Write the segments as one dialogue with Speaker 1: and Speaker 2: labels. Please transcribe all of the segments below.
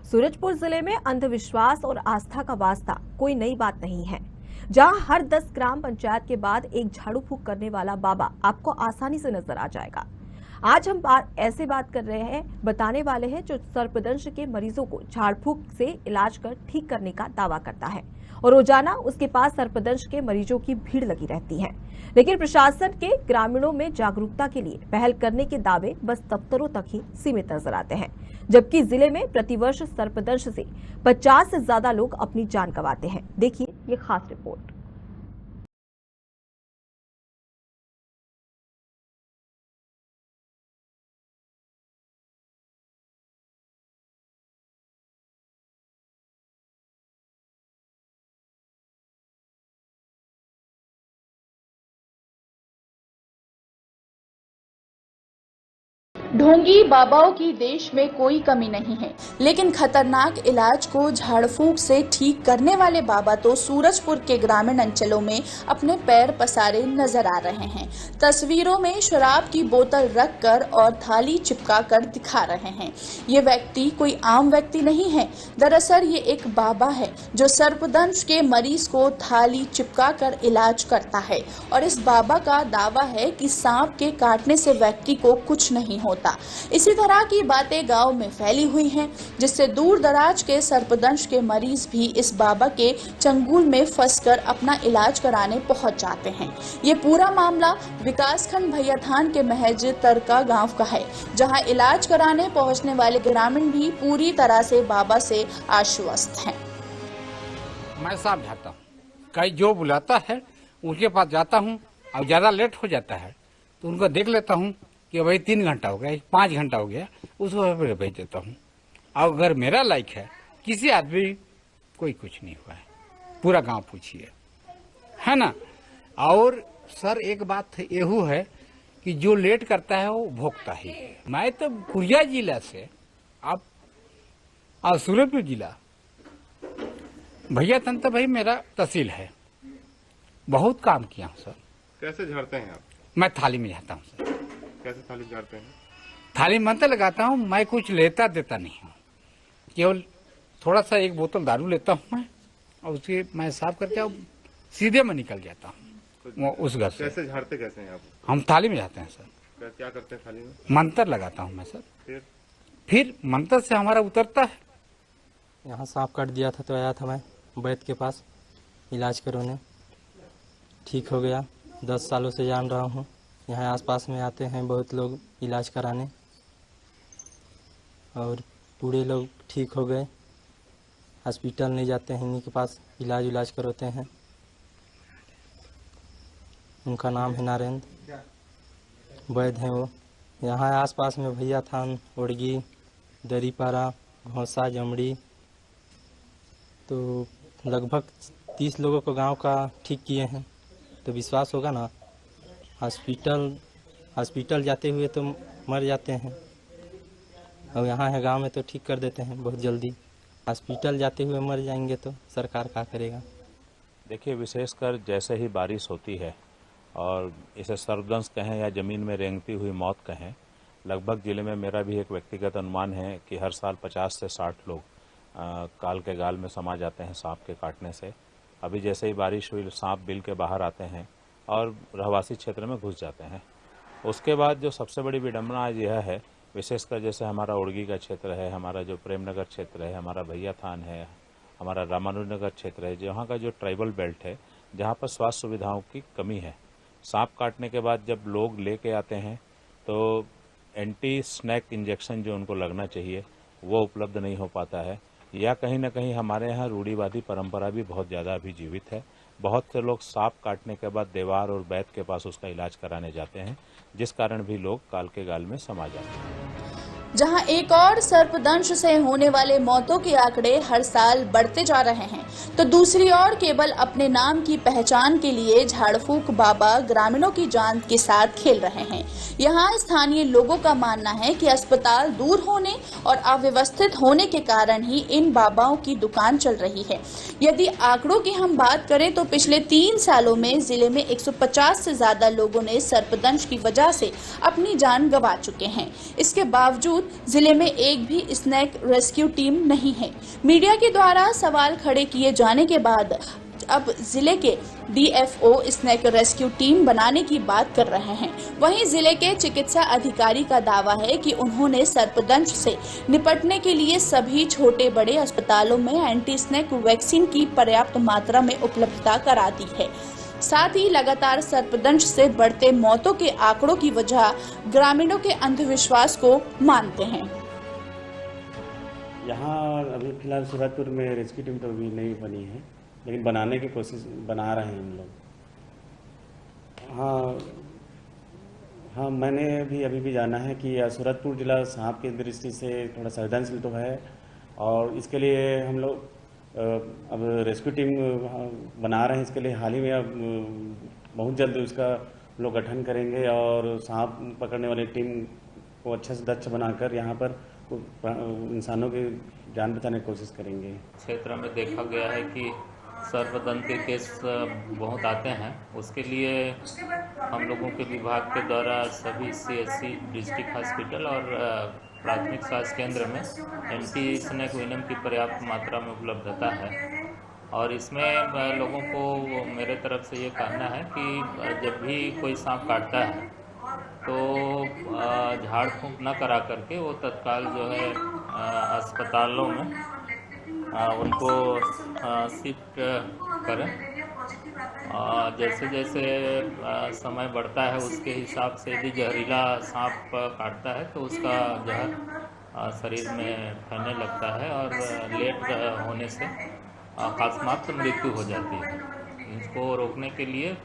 Speaker 1: सूरजपुर जिले में अंधविश्वास और आस्था का वास्ता कोई नई बात नहीं है। जहां हर 10 ग्राम पंचायत के बाद एक झाड़ू फूंक करने वाला बाबा आपको आसानी से नजर आ जाएगा। आज हम ऐसे बात कर रहे हैं, बताने वाले हैं जो सर्पदंश के मरीजों को झाड़ फूंक से इलाज कर ठीक करने का दावा करता है और रोजाना उसके पास सर्पदंश के मरीजों की भीड़ लगी रहती है। लेकिन प्रशासन के ग्रामीणों में जागरूकता के लिए पहल करने के दावे बस दफ्तरों तक ही सीमित नजर आते हैं, जबकि जिले में प्रतिवर्ष सर्पदंश से 50 से ज्यादा लोग अपनी जान गंवाते हैं। देखिए ये खास रिपोर्ट।
Speaker 2: ढोंगी बाबाओं की देश में कोई कमी नहीं है, लेकिन खतरनाक इलाज को झाड़ फूंक से ठीक करने वाले बाबा तो सूरजपुर के ग्रामीण अंचलों में अपने पैर पसारे नजर आ रहे हैं। तस्वीरों में शराब की बोतल रखकर और थाली चिपका कर दिखा रहे हैं। ये व्यक्ति कोई आम व्यक्ति नहीं है, दरअसल ये एक बाबा है जो सर्पदंश के मरीज को थाली चिपका कर इलाज करता है। और इस बाबा का दावा है कि सांप के काटने से व्यक्ति को कुछ नहीं होता। इसी तरह की बातें गांव में फैली हुई हैं, जिससे दूर दराज के सर्पदंश के मरीज भी इस बाबा के चंगुल में फंसकर अपना इलाज कराने पहुंच जाते हैं। ये पूरा मामला विकासखंड भैयाथान के महज तरका गांव का है, जहां इलाज कराने पहुंचने वाले ग्रामीण भी पूरी तरह से बाबा से आश्वस्त हैं।
Speaker 3: मैं साफ जाता हूँ, कहीं जो बुलाता है उसके पास जाता हूँ और ज्यादा लेट हो जाता है तो उनको देख लेता हूँ कि भाई 3 घंटा हो गया, 5 घंटा हो गया, उसको फिर भेज देता हूँ। और अगर मेरा लाइक है, किसी आदमी कोई कुछ नहीं हुआ है, पूरा गांव पूछिए, है ना। और सर एक बात यहू है कि जो लेट करता है वो भोगता ही है। मैं तो खुर्जा जिला से अब और सूरजपुर जिला भैया तंत्र भाई मेरा तहसील है, बहुत काम किया हूँ सर।
Speaker 4: कैसे झाड़ते हैं आप?
Speaker 3: मैं थाली में जाता हूँ सर।
Speaker 4: कैसे थाली झाड़ते हैं?
Speaker 3: थाली मंत्र लगाता हूँ, मैं कुछ लेता देता नहीं हूँ, केवल थोड़ा सा एक बोतल दारू लेता हूँ मैं और उसके मैं साफ करके सीधे में निकल जाता हूँ उस घर से।
Speaker 4: कैसे झाड़ते कैसे हैं आप? हम
Speaker 3: थाली में जाते हैं सर।
Speaker 4: क्या करते हैं थाली में?
Speaker 3: मंत्र लगाता हूँ मैं सर, फिर मंत्र से हमारा उतरता है।
Speaker 5: यहाँ सांप काट दिया था तो आया था मैं वैद्य के पास इलाज करवाने, ठीक हो गया। 10 सालों से जान रहा हूँ। यहाँ आसपास में आते हैं बहुत लोग इलाज कराने और पूरे लोग ठीक हो गए। हॉस्पिटल नहीं जाते हैं, इन्हीं के पास इलाज करवाते हैं। उनका नाम है नरेंद्र, वैद्य हैं वो। यहाँ आसपास में भैयाथान, ओड़गी, दरीपारा, घोंसा, जमड़ी, तो लगभग 30 लोगों को गांव का ठीक किए हैं। तो विश्वास होगा ना, हॉस्पिटल जाते हुए तो मर जाते हैं और यहाँ है गांव में तो ठीक कर देते हैं बहुत जल्दी। हॉस्पिटल जाते हुए मर जाएंगे तो सरकार क्या करेगा।
Speaker 6: देखिए, विशेषकर जैसे ही बारिश होती है और इसे सर्पदंश कहें या ज़मीन में रेंगती हुई मौत कहें, लगभग ज़िले में मेरा भी एक व्यक्तिगत अनुमान है कि हर साल 50 से 60 लोग काल के गाल में समा जाते हैं सांप के काटने से। अभी जैसे ही बारिश हुई, सांप बिल के बाहर आते हैं और रहवासी क्षेत्र में घुस जाते हैं। उसके बाद जो सबसे बड़ी विडंबना आज यह है, विशेषकर जैसे हमारा ओड़गी का क्षेत्र है, हमारा जो प्रेमनगर क्षेत्र है, हमारा भैयाथान है, हमारा रामानुजनगर क्षेत्र है, जहाँ का जो ट्राइबल बेल्ट है, जहाँ पर स्वास्थ्य सुविधाओं की कमी है। सांप काटने के बाद जब लोग लेके आते हैं तो एंटी स्नैक इंजेक्शन जो उनको लगना चाहिए वो उपलब्ध नहीं हो पाता है, या कहीं ना कहीं हमारे यहाँ रूढ़िवादी परंपरा भी बहुत ज़्यादा अभी जीवित है। बहुत से लोग सांप काटने के बाद देवार और वैद्य के पास उसका इलाज कराने जाते हैं, जिस कारण भी लोग काल के गाल में समा जाते हैं।
Speaker 2: जहां एक और सर्पदंश से होने वाले मौतों के आंकड़े हर साल बढ़ते जा रहे हैं, तो दूसरी ओर केवल अपने नाम की पहचान के लिए झाड़फूंक बाबा ग्रामीणों की जान के साथ खेल रहे हैं। यहां स्थानीय लोगों का मानना है कि अस्पताल दूर होने और अव्यवस्थित होने के कारण ही इन बाबाओं की दुकान चल रही है। यदि आंकड़ों की हम बात करें तो पिछले 3 सालों में जिले में 150 से ज्यादा लोगों ने सर्पदंश की वजह से अपनी जान गंवा चुके हैं। इसके बावजूद जिले में एक भी स्नैक रेस्क्यू टीम नहीं है। मीडिया के द्वारा सवाल खड़े किए जाने के बाद अब जिले के DFO स्नैक रेस्क्यू टीम बनाने की बात कर रहे हैं। वहीं जिले के चिकित्सा अधिकारी का दावा है कि उन्होंने सर्पदंश से निपटने के लिए सभी छोटे बड़े अस्पतालों में एंटी स्नैक वैक्सीन की पर्याप्त मात्रा में उपलब्धता करा दी है। साथ ही लगातार सर्पदंश से बढ़ते मौतों के आंकड़ों की वजह ग्रामीणों के अंधविश्वास को मानते हैं।
Speaker 7: यहाँ अभी फिलहाल सूरजपुर में रेस्क्यू टीम तो अभी नहीं बनी है, लेकिन बनाने की कोशिश बना रहे हैं हम लोग। हाँ, मैंने भी अभी भी जाना है कि सूरजपुर जिला सांप की दृष्टि से थोड़ा संवेदनशील तो है, और इसके लिए हम लोग अब रेस्क्यू टीम बना रहे हैं। इसके लिए हाल ही में अब बहुत जल्द उसका लोग गठन करेंगे और सांप पकड़ने वाली टीम को अच्छे से दक्ष बनाकर यहाँ पर इंसानों की जान बचाने की कोशिश करेंगे।
Speaker 8: क्षेत्र में देखा गया है कि सर्पदंश के केस बहुत आते हैं। उसके लिए हम लोगों के विभाग के द्वारा सभी CSC डिस्ट्रिक्ट हॉस्पिटल और प्राथमिक स्वास्थ्य केंद्र में एंटी स्नेक वेनम की पर्याप्त मात्रा में उपलब्धता है। और इसमें लोगों को मेरे तरफ से ये कहना है कि जब भी कोई सांप काटता है तो झाड़ फूंक न करा करके वो तत्काल जो है अस्पतालों में उनको शिफ्ट करें। जैसे जैसे समय बढ़ता है उसके हिसाब से यदि जहरीला सांप काटता है तो उसका जहर शरीर में फैलने लगता है और लेट होने से अकस्मात मृत्यु हो जाती है। इसको रोकने के लिए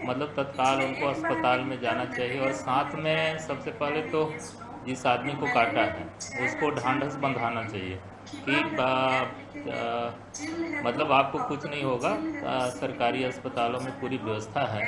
Speaker 8: मतलब तत्काल उनको अस्पताल में जाना चाहिए। और साथ में सबसे पहले तो जिस आदमी को काटा है उसको ढांढस बंधाना चाहिए कि मतलब आपको कुछ नहीं होगा। सरकारी अस्पतालों में पूरी व्यवस्था है।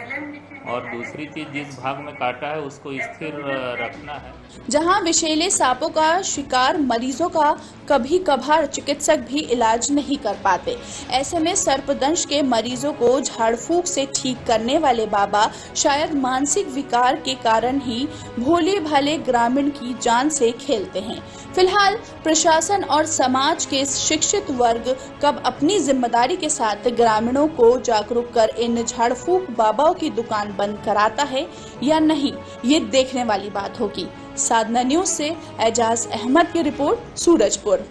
Speaker 8: और दूसरी चीज, जिस भाग में काटा है उसको स्थिर रखना है।
Speaker 2: जहां विषैले सांपों का शिकार मरीजों का कभी कभार चिकित्सक भी इलाज नहीं कर पाते। ऐसे में सर्पदंश के मरीजों को झाड़ फूंक से ठीक करने वाले बाबा शायद मानसिक विकार के कारण ही भोले भाले ग्रामीण की जान से खेलते हैं। फिलहाल प्रशासन और समाज के शिक्षित वर्ग कब अपनी जिम्मेदारी के साथ ग्रामीणों को जागरूक कर इन झाड़ फूंक बाबाओं की दुकान बंद कराता है या नहीं, ये देखने वाली बात होगी। साधना न्यूज से एजाज अहमद की रिपोर्ट, सूरजपुर।